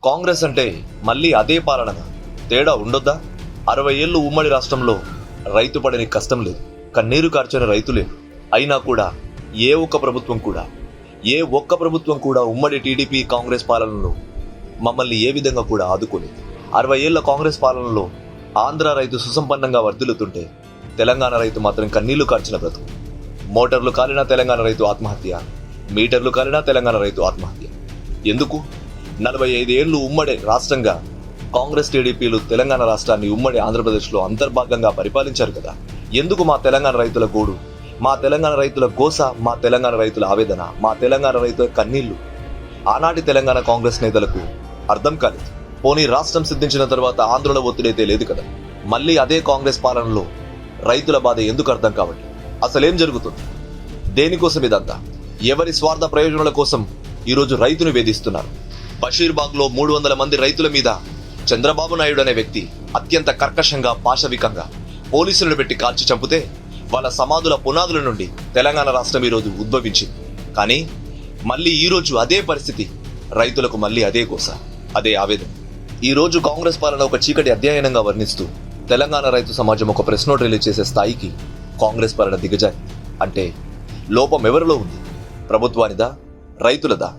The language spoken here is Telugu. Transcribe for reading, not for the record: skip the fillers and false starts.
కాంగ్రెస్ అంటే మళ్ళీ అదే పాలనగా తేడా ఉండొద్దా? 60 ఏళ్ళు ఉమ్మడి రాష్ట్రంలో రైతు పడని కష్టం లేదు, కన్నీరు కార్చని రైతు లేరు. అయినా కూడా ఏ ఒక్క ప్రభుత్వం కూడా ఉమ్మడి టీడీపీ కాంగ్రెస్ పాలనలో మమ్మల్ని ఏ విధంగా కూడా ఆదుకోలేదు. 60 ఏళ్ల కాంగ్రెస్ పాలనలో ఆంధ్ర రైతు సుసంపన్నంగా వర్ధిల్లుతుంటే తెలంగాణ రైతు మాత్రం కన్నీళ్లు కార్చిన బ్రతుకు. మోటార్లు కాలినా తెలంగాణ రైతు ఆత్మహత్య, మీటర్లు కాలినా తెలంగాణ రైతు ఆత్మహత్య. ఎందుకు? 45 ఏళ్లు ఉమ్మడి రాష్ట్రంగా కాంగ్రెస్ టీడీపీలు తెలంగాణ రాష్ట్రాన్ని ఉమ్మడి ఆంధ్రప్రదేశ్లో అంతర్భాగంగా పరిపాలించారు కదా. ఎందుకు మా తెలంగాణ రైతుల గోడు, మా తెలంగాణ రైతుల గోస, మా తెలంగాణ రైతుల ఆవేదన, మా తెలంగాణ రైతుల కన్నీళ్లు ఆనాటి తెలంగాణ కాంగ్రెస్ నేతలకు అర్థం కాలేదు. పోనీ రాష్ట్రం సిద్ధించిన తర్వాత ఆంధ్రుల ఒత్తిడైతే లేదు కదా, మళ్ళీ అదే కాంగ్రెస్ పాలనలో రైతుల బాధ ఎందుకు అర్థం కావట్లేదు? అసలేం జరుగుతుంది? దేనికోసం ఇదంతా? ఎవరి స్వార్థ ప్రయోజనాల కోసం ఈరోజు రైతును వేధిస్తున్నారు? బషీర్బాగ్లో 300 మంది రైతుల మీద చంద్రబాబు నాయుడు అనే వ్యక్తి అత్యంత కర్కశంగా, పాశవికంగా పోలీసులను పెట్టి కాల్చి చంపితే వాళ్ళ సమాధుల పునాదుల నుండి తెలంగాణ రాష్ట్రం ఈరోజు ఉద్భవించింది. కానీ మళ్ళీ ఈరోజు అదే పరిస్థితి, రైతులకు మళ్ళీ అదే కోస, అదే ఆవేదన. ఈరోజు కాంగ్రెస్ పాలన ఒక చీకటి అధ్యయనంగా వర్ణిస్తూ తెలంగాణ రైతు సమాజం ఒక ప్రెస్ నోట్ రిలీజ్ చేసే స్థాయికి కాంగ్రెస్ పాలన దిగజారింది. అంటే లోపం ఎవరిలో ఉంది? ప్రభుత్వానిదా? రైతులదా?